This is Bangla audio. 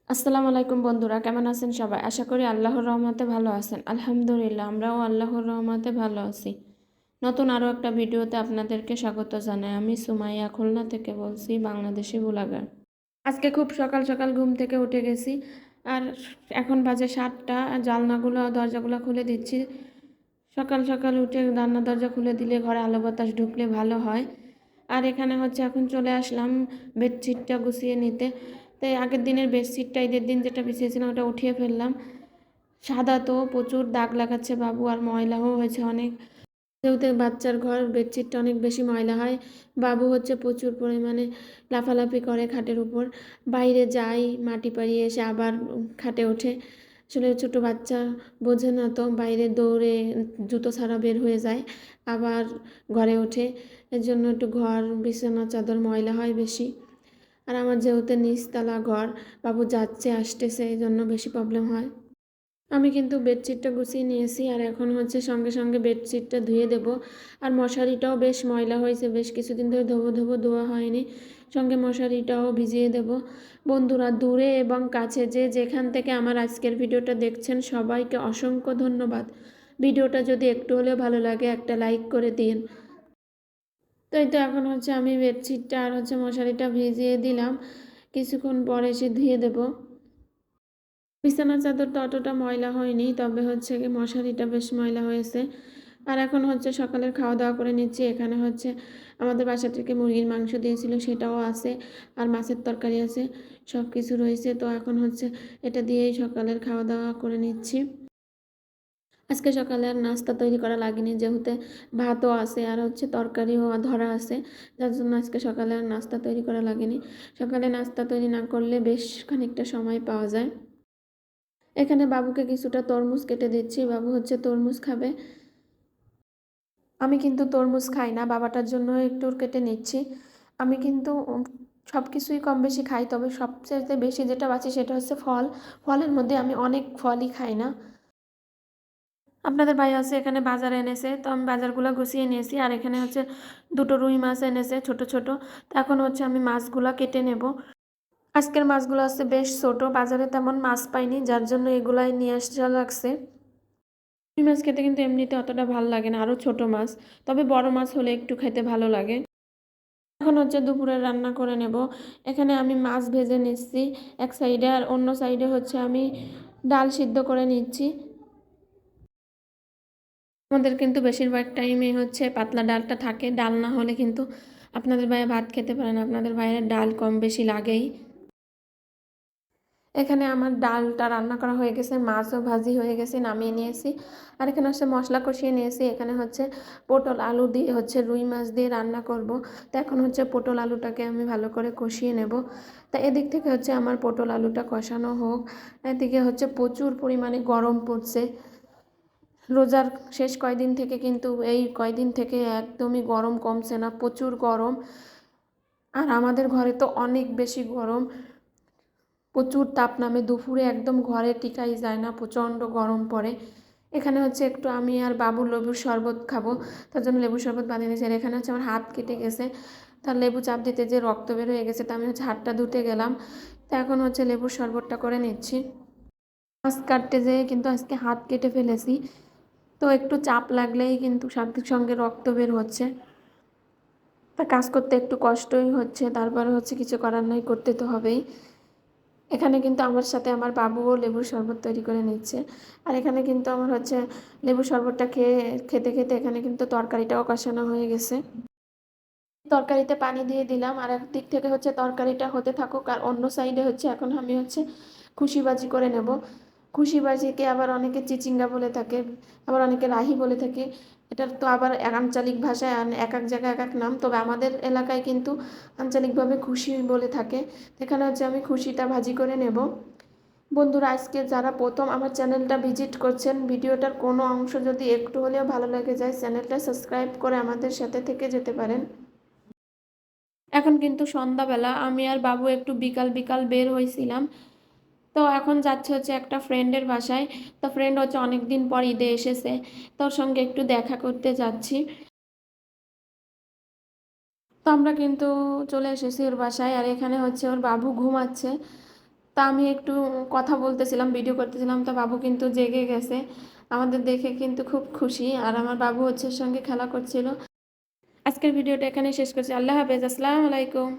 আসসালামু আলাইকুম বন্ধুরা, কেমন আছেন সবাই? আশা করি আল্লাহর রহমতে ভালো আছেন। আলহামদুলিল্লাহ, আমরাও আল্লাহর রহমতে ভালো আছি। নতুন আরও একটা ভিডিওতে আপনাদেরকে স্বাগত জানাই। আমি সুমাইয়া, খুলনা থেকে বলছি, বাংলাদেশি ব্লগার। আজকে খুব সকাল সকাল ঘুম থেকে উঠে গেছি, আর এখন বাজে 7টা। জানলাগুলো দরজাগুলো খুলে দিচ্ছি। সকাল সকাল উঠে জানলা দরজা খুলে দিলে ঘরে আলো বাতাস ঢুকলে ভালো হয়। আর এখানে হচ্ছে এখন চলে আসলাম বেডশিটটা গুছিয়ে নিতে। তাই আগের দিনের বেডশিটটা ঈদের দিন যেটা বিছিয়েছিলাম ওটা উঠিয়ে ফেললাম। সাদা তো প্রচুর দাগ লাগাচ্ছে বাবু, আর ময়লাও হয়েছে অনেক। যেহেতু বাচ্চার ঘর, বেডশিটটা অনেক বেশি ময়লা হয়। বাবু হচ্ছে প্রচুর পরিমাণে লাফালাফি করে খাটের উপর, বাইরে যায়, মাটি পাড়িয়ে এসে আবার খাটে ওঠে। আসলে ছোটো বাচ্চা বোঝে না তো, বাইরে দৌড়ে জুতো ছাড়া বের হয়ে যায়, আবার ঘরে ওঠে। এর জন্য একটু ঘর, বিছানা চাদর ময়লা হয় বেশি। আর আমার যেহেতু নিচতলা ঘর, বাবু যাচ্ছে আসতেছে, এই জন্য বেশি প্রবলেম হয়। আমি কিন্তু বেডশিটটা গুছিয়ে নিয়েছি, আর এখন হচ্ছে সঙ্গে সঙ্গে বেডশিটটা ধুয়ে দেব। আর মশারিটাও বেশ ময়লা হয়েছে, বেশ কিছুদিন ধরে ধোবো ধোবো ধোয়া হয়নি। সঙ্গে মশারিটাও ভিজিয়ে দেব। বন্ধুরা, দূরে এবং কাছে যে যেখান থেকে আমার আজকের ভিডিওটা দেখছেন, সবাইকে অসংখ্য ধন্যবাদ। ভিডিওটা যদি একটু হলেও ভালো লাগে একটা লাইক করে দিন। তো এই তো এখন হচ্ছে আমি বেডশিটটা আর হচ্ছে মশারিটা ভিজিয়ে দিলাম, কিছুক্ষণ পরে এসে ধুয়ে দেব। বিছানার চাদরটা অতটা ময়লা হয়নি, তবে হচ্ছে কি মশারিটা বেশ ময়লা হয়েছে। আর এখন হচ্ছে সকালের খাওয়া দাওয়া করে নিচ্ছি। এখানে হচ্ছে আমাদের বাসা থেকে মুরগির মাংস দিয়েছিল, সেটাও আছে, আর মাছের তরকারি আছে, সব কিছু রয়েছে। তো এখন হচ্ছে এটা দিয়েই সকালের খাওয়া দাওয়া করে নিচ্ছি। আজকে সকালে আর নাস্তা তৈরি করা লাগেনি, যেহেতু ভাতও আছে আর হচ্ছে তরকারিও ধরা আছে, যার জন্য আজকে সকালে আর নাস্তা তৈরি করা লাগেনি। সকালে নাস্তা তৈরি না করলে বেশ খানিকটা সময় পাওয়া যায়। এখানে বাবুকে কিছুটা তরমুজ কেটে দিচ্ছি, বাবু হচ্ছে তরমুজ খাবে। আমি কিন্তু তরমুজ খাই না, বাবাটার জন্য একটু কেটে নিচ্ছি। আমি কিন্তু সব কিছুই কম বেশি খাই, তবে সবচেয়ে বেশি যেটা বাঁচি সেটা হচ্ছে ফল। ফলের মধ্যে আমি অনেক ফলই খাই না। আপনাদের ভাই আছে এখানে বাজারে এনেছে, তো আমি বাজারগুলো গুছিয়ে নিয়েছি। আর এখানে হচ্ছে দুটো রুই মাছ এনেছে, ছোট ছোট। তো এখন হচ্ছে আমি মাছগুলো কেটে নেব। আজকের মাছগুলো আছে বেশ ছোট, বাজারে তেমন মাছ পাইনি, যার জন্য এগুলাই নিয়ে আসা লাগছে। রুই মাছ খেতে কিন্তু এমনিতে অতটা ভালো লাগে না, আরও ছোট মাছ, তবে বড় মাছ হলে একটু খেতে ভালো লাগে। এখন হচ্ছে দুপুরে রান্না করে নেব। এখানে আমি মাছ ভেজে নিচ্ছি এক সাইডে, আর অন্য সাইডে হচ্ছে আমি ডাল সিদ্ধ করে নিচ্ছি। আমাদের কিন্তু বেশিরভাগ টাইমে হচ্ছে পাতলা ডালটা থাকে, ডাল না হলে কিন্তু আপনাদের ভাইয়া ভাত খেতে পারে না, আপনাদের ভাইয়ের ডাল কম বেশি লাগেই। এখানে আমার ডালটা রান্না করা হয়ে গেছে, মাছও ভাজি হয়ে গেছে, নামিয়ে নিয়েছি। আর এখানে হচ্ছে মশলা কষিয়ে নিয়েছি। এখানে হচ্ছে পটল আলু দিয়ে হচ্ছে রুই মাছ দিয়ে রান্না করব। তো এখন হচ্ছে পটল আলুটাকে আমি ভালো করে কষিয়ে নেব। তা এদিক থেকে হচ্ছে আমার পটল আলুটা কষানো হোক, এদিকে হচ্ছে প্রচুর পরিমাণে গরম পড়ছে। রোজার শেষ কয়দিন থেকে কিন্তু এই কয়দিন থেকে একদমই গরম কমছে না, প্রচুর গরম। আর আমাদের ঘরে তো অনেক বেশি গরম, প্রচুর তাপ নামে, দুপুরে একদম ঘরে টিকাই যায় না, প্রচণ্ড গরম পড়ে। এখানে হচ্ছে একটু আমি আর বাবু লেবুর শরবত খাবো, তার জন্য লেবুর শরবত বানিয়ে নিয়েছি। আর এখানে হচ্ছে আমার হাত কেটে গেছে, তার লেবু চাপ দিতে যে রক্ত বের হয়ে গেছে, তা আমি হচ্ছে হাতটা ধুতে গেলাম। তা এখন হচ্ছে লেবুর শরবতটা করে নিচ্ছি। মাছ কাটতে যেয়ে কিন্তু আজকে হাত কেটে ফেলেছি, তো একটু চাপ লাগলেই কিন্তু সাথে সঙ্গে রক্ত বের হচ্ছে। তা কাজ করতে একটু কষ্টই হচ্ছে, তারপরে হচ্ছে কিছু করার নাই, করতে তো হবেই। এখানে কিন্তু আমার সাথে আমার বাবুও লেবুর শরবত তৈরি করে নিচ্ছে। আর এখানে কিন্তু আমার হচ্ছে লেবুর শরবতটা খেতে খেতে এখানে কিন্তু তরকারিটাও কষানো হয়ে গেছে। তরকারিতে পানি দিয়ে দিলাম, আর এক দিক থেকে হচ্ছে তরকারিটা হতে থাকুক, আর অন্য সাইডে হচ্ছে এখন আমি হচ্ছে খুশিবাজি করে নেব। খুশিবাজিকে আবার অনেকে চিচিঙ্গা বলে থাকে, আবার অনেকে রাহি বলে থাকে। এটার তো আবার আঞ্চলিক ভাষায় এক এক জায়গায় এক এক নাম, তবে আমাদের এলাকায় কিন্তু আঞ্চলিকভাবে খুশি বলে থাকে। এখানে হচ্ছে আমি খুশিটা ভাজি করে নেব। বন্ধুরা, আজকে যারা প্রথম আমার চ্যানেলটা ভিজিট করছেন, ভিডিওটার কোনো অংশ যদি একটু হলেও ভালো লেগে যায়, চ্যানেলটা সাবস্ক্রাইব করে আমাদের সাথে থেকে যেতে পারেন। এখন কিন্তু সন্ধ্যাবেলা, আমি আর বাবু একটু বিকাল বিকাল বের হয়েছিলাম। তো এখন যাচ্ছে হচ্ছে একটা ফ্রেন্ডের বাসায়। তো ফ্রেন্ড হচ্ছে অনেক দিন পর ঈদে এসেছে, তোর সঙ্গে একটু দেখা করতে যাচ্ছি। তো আমরা কিন্তু চলে এসেছি ওর বাসায়, আর এখানে হচ্ছে ওর বাবু ঘুমাচ্ছে। তা আমি একটু কথা বলতেছিলাম, ভিডিও করতেছিলাম, তো বাবু কিন্তু জেগে গেছে। আমাদের দেখে কিন্তু খুব খুশি, আর আমার বাবু হচ্ছে সঙ্গে খেলা করছিল। আজকের ভিডিওটা এখানে শেষ করছি। আল্লাহ হাফেজ, আসসালামু আলাইকুম।